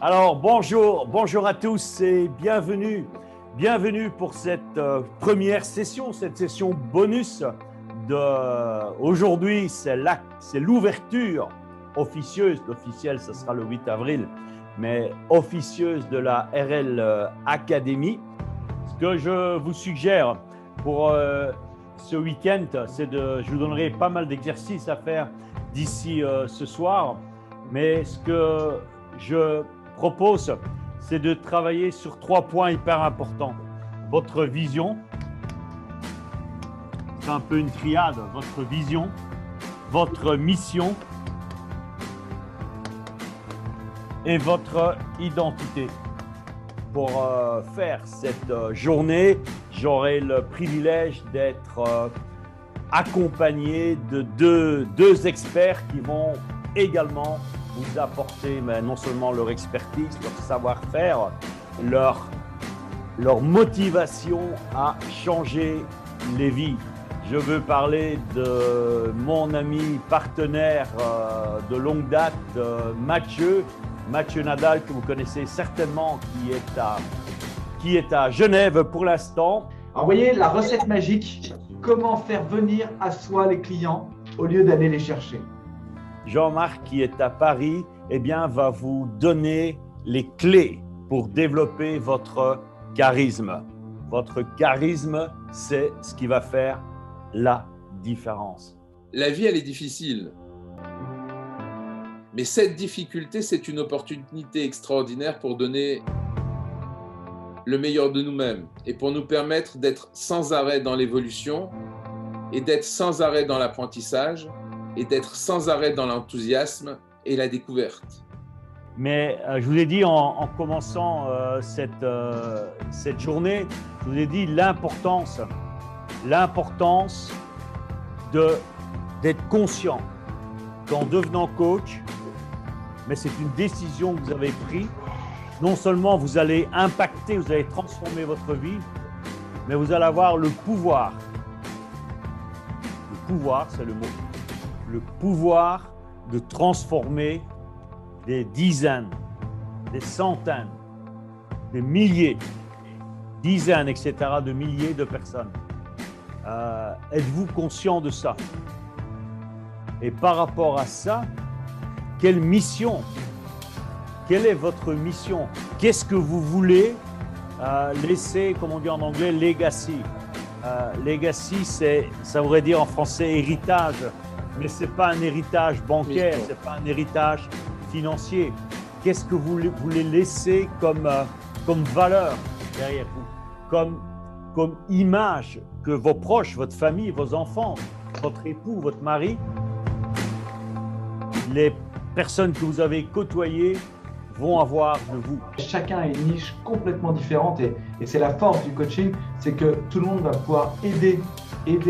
Alors, bonjour à tous et bienvenue pour cette première session, cette session bonus aujourd'hui. C'est l'ouverture officieuse, l'officiel, ce sera le 8 avril, mais officieuse de la RL Academy. Ce que je vous suggère pour ce week-end, je vous donnerai pas mal d'exercices à faire d'ici ce soir, mais ce que je propose, c'est de travailler sur 3 points hyper importants. Votre vision, c'est un peu une triade, votre vision, votre mission et votre identité. Pour faire cette journée, j'aurai le privilège d'être accompagné de deux experts qui vont également vous apporter non seulement leur expertise, leur savoir-faire, leur motivation à changer les vies. Je veux parler de mon ami partenaire de longue date, Mathieu Nadal, que vous connaissez certainement, qui est à Genève pour l'instant. Alors, vous voyez, la recette magique, comment faire venir à soi les clients au lieu d'aller les chercher. Jean-Marc, qui est à Paris, va vous donner les clés pour développer votre charisme. Votre charisme, c'est ce qui va faire la différence. La vie, elle est difficile. Mais cette difficulté, c'est une opportunité extraordinaire pour donner le meilleur de nous-mêmes et pour nous permettre d'être sans arrêt dans l'évolution et d'être sans arrêt dans l'apprentissage et d'être sans arrêt dans l'enthousiasme et la découverte. Mais je vous ai dit en commençant cette journée, je vous ai dit l'importance d'être conscient qu'en devenant coach, mais c'est une décision que vous avez prise. Non seulement vous allez impacter, vous allez transformer votre vie, mais vous allez avoir le pouvoir. Le pouvoir, c'est le mot. Le pouvoir de transformer des dizaines, des centaines, des milliers, dizaines, etc., de milliers de personnes. Êtes-vous conscient de ça? Et par rapport à ça, quelle mission? Quelle est votre mission? Qu'est-ce que vous voulez laisser, comme on dit en anglais, legacy? Legacy, ça voudrait dire en français héritage, mais ce n'est pas un héritage bancaire, ce n'est pas un héritage financier. Qu'est-ce que vous voulez laisser comme valeur derrière vous, comme image que vos proches, votre famille, vos enfants, votre époux, votre mari, les personnes que vous avez côtoyées vont avoir de vous. Chacun a une niche complètement différente et c'est la force du coaching, c'est que tout le monde va pouvoir aider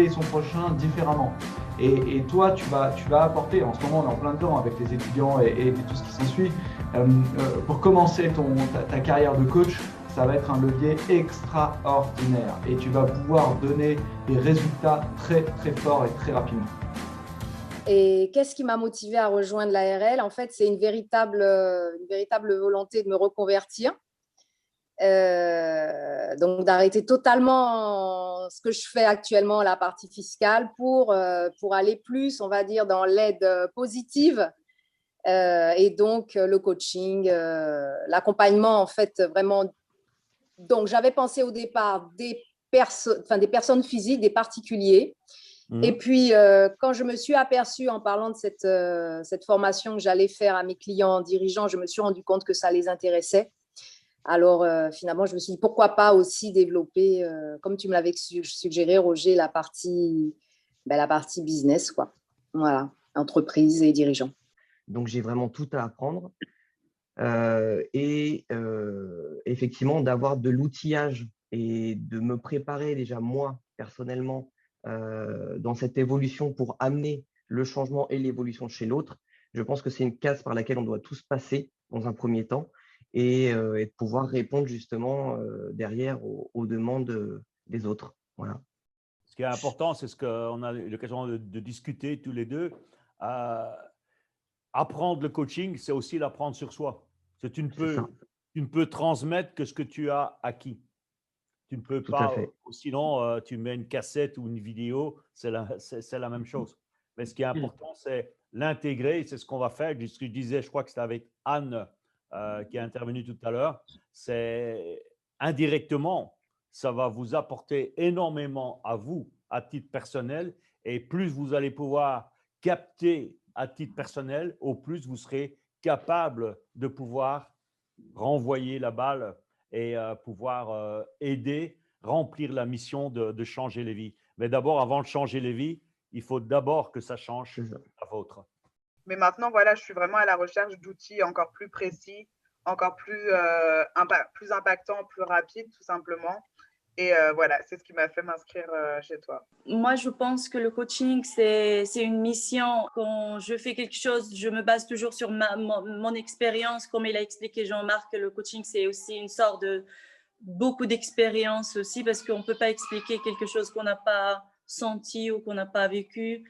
son prochain différemment. Et toi, tu vas apporter, en ce moment on est en plein dedans avec les étudiants et tout ce qui s'ensuit, pour commencer ta carrière de coach, ça va être un levier extraordinaire et tu vas pouvoir donner des résultats très très forts et très rapidement. Et qu'est-ce qui m'a motivée à rejoindre l'ARL? En fait, c'est une véritable volonté de me reconvertir. Donc, d'arrêter totalement ce que je fais actuellement, la partie fiscale, pour aller plus, on va dire, dans l'aide positive. Et donc, le coaching, l'accompagnement, en fait, vraiment. Donc, j'avais pensé au départ des personnes physiques, des particuliers. Et puis, quand je me suis aperçue en parlant de cette formation que j'allais faire à mes clients dirigeants, je me suis rendu compte que ça les intéressait. Alors, finalement, je me suis dit, pourquoi pas aussi développer, comme tu me l'avais suggéré, Roger, la partie business, quoi. Voilà, entreprise et dirigeants. Donc, j'ai vraiment tout à apprendre. Effectivement, d'avoir de l'outillage et de me préparer déjà moi, personnellement, dans cette évolution pour amener le changement et l'évolution chez l'autre. Je pense que c'est une case par laquelle on doit tous passer dans un premier temps et de pouvoir répondre justement derrière aux demandes des autres. Voilà. Ce qui est important, c'est ce qu'on a eu l'occasion de discuter tous les deux. Apprendre le coaching, c'est aussi l'apprendre sur soi. Parce que tu C'est ça. ne peux transmettre que ce que tu as acquis. Tu ne peux Tout à pas, fait. sinon tu mets une cassette ou une vidéo, c'est la même chose. Mais ce qui est important, c'est l'intégrer, c'est ce qu'on va faire. Ce que je disais, je crois que c'était avec Anne qui est intervenue tout à l'heure, c'est indirectement, ça va vous apporter énormément à vous, à titre personnel, et plus vous allez pouvoir capter à titre personnel, au plus vous serez capable de pouvoir renvoyer la balle et pouvoir aider, remplir la mission de changer les vies. Mais d'abord, avant de changer les vies, il faut d'abord que ça change C'est ça. la vôtre. Mais maintenant, voilà, je suis vraiment à la recherche d'outils encore plus précis, encore plus impactants, plus rapides, tout simplement. Et voilà, c'est ce qui m'a fait m'inscrire chez toi. Moi, je pense que le coaching, c'est une mission. Quand je fais quelque chose, je me base toujours sur mon expérience. Comme il a expliqué Jean-Marc, le coaching, c'est aussi une sorte de beaucoup d'expérience aussi, parce qu'on ne peut pas expliquer quelque chose qu'on n'a pas senti ou qu'on n'a pas vécu.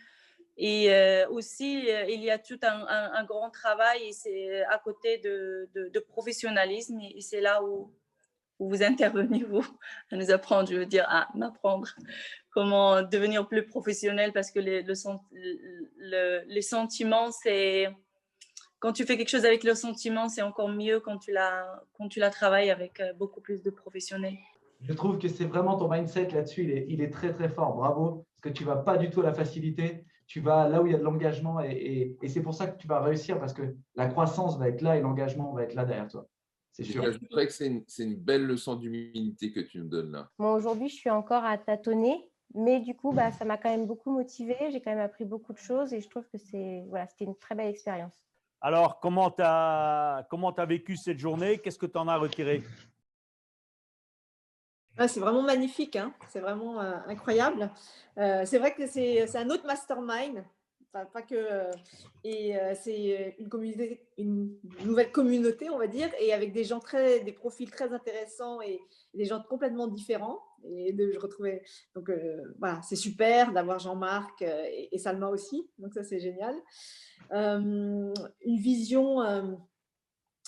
Et aussi, il y a tout un grand travail, et c'est à côté de professionnalisme, et c'est là où vous intervenez, vous, à nous apprendre, je veux dire, à m'apprendre comment devenir plus professionnel, parce que les sentiments, c'est... Quand tu fais quelque chose avec le sentiment, c'est encore mieux quand tu la travailles avec beaucoup plus de professionnels. Je trouve que c'est vraiment ton mindset là-dessus, il est très très fort. Bravo, parce que tu ne vas pas du tout à la facilité, tu vas là où il y a de l'engagement et c'est pour ça que tu vas réussir parce que la croissance va être là et l'engagement va être là derrière toi. C'est sûr. J'ajouterais que c'est une belle leçon d'humilité que tu nous donnes là. Moi, aujourd'hui, je suis encore à tâtonner, mais du coup, ça m'a quand même beaucoup motivée. J'ai quand même appris beaucoup de choses et je trouve que c'était une très belle expérience. Alors, comment tu as vécu cette journée? Qu'est-ce que tu en as retiré? C'est vraiment magnifique, hein. C'est vraiment incroyable. C'est vrai que c'est un autre mastermind, enfin, pas que, c'est une nouvelle communauté, on va dire, et avec des gens des profils très intéressants et des gens complètement différents. Et je retrouvais, donc voilà, c'est super d'avoir Jean-Marc et Salma aussi, donc ça c'est génial. Une vision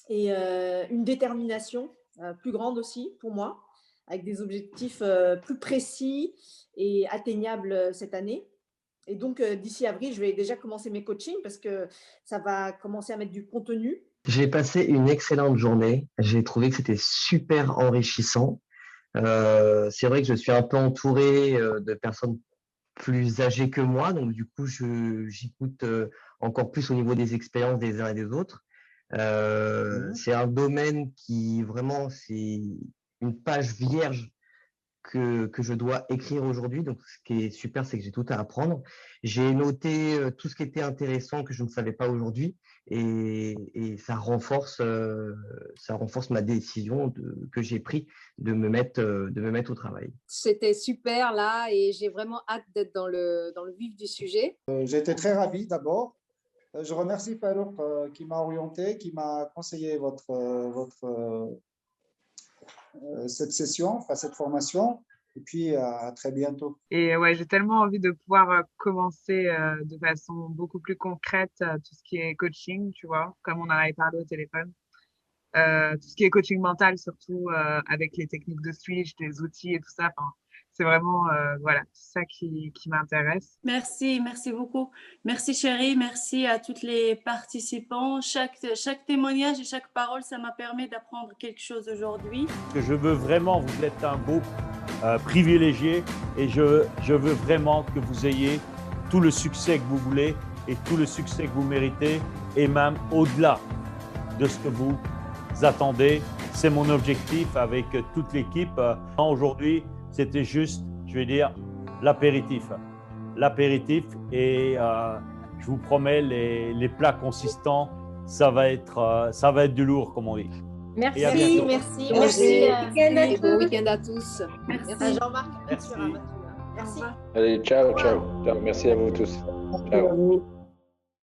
et une détermination plus grande aussi pour moi, avec des objectifs plus précis et atteignables cette année. Et donc, d'ici avril, je vais déjà commencer mes coachings parce que ça va commencer à mettre du contenu. J'ai passé une excellente journée. J'ai trouvé que c'était super enrichissant. C'est vrai que je suis un peu entouré de personnes plus âgées que moi. Donc, du coup, j'écoute encore plus au niveau des expériences des uns et des autres. C'est un domaine qui vraiment, c'est une page vierge que je dois écrire aujourd'hui. Donc, ce qui est super, c'est que j'ai tout à apprendre. J'ai noté tout ce qui était intéressant que je ne savais pas aujourd'hui et ça renforce ma décision que j'ai prise de me mettre au travail. C'était super là et j'ai vraiment hâte d'être dans le vif du sujet. J'étais très ravi d'abord. Je remercie Farouk qui m'a orienté, qui m'a conseillé cette session, cette formation. Et puis, à très bientôt. Et ouais, j'ai tellement envie de pouvoir commencer de façon beaucoup plus concrète tout ce qui est coaching, tu vois, comme on en avait parlé au téléphone. Tout ce qui est coaching mental, surtout avec les techniques de switch, les outils et tout ça. Enfin, c'est vraiment voilà, ça qui m'intéresse. Merci beaucoup. Merci chérie, merci à tous les participants. Chaque témoignage et chaque parole, ça m'a permis d'apprendre quelque chose aujourd'hui. Je veux vraiment, vous êtes un groupe privilégié et je veux vraiment que vous ayez tout le succès que vous voulez et tout le succès que vous méritez et même au-delà de ce que vous attendez. C'est mon objectif avec toute l'équipe. Aujourd'hui, c'était juste, je vais dire, l'apéritif. L'apéritif et je vous promets, les plats consistants, ça va être du lourd, comme on dit. Merci, merci. Bon week-end à tous. Merci Jean-Marc. Merci. Merci. Allez, ciao. Merci à vous tous. Ciao.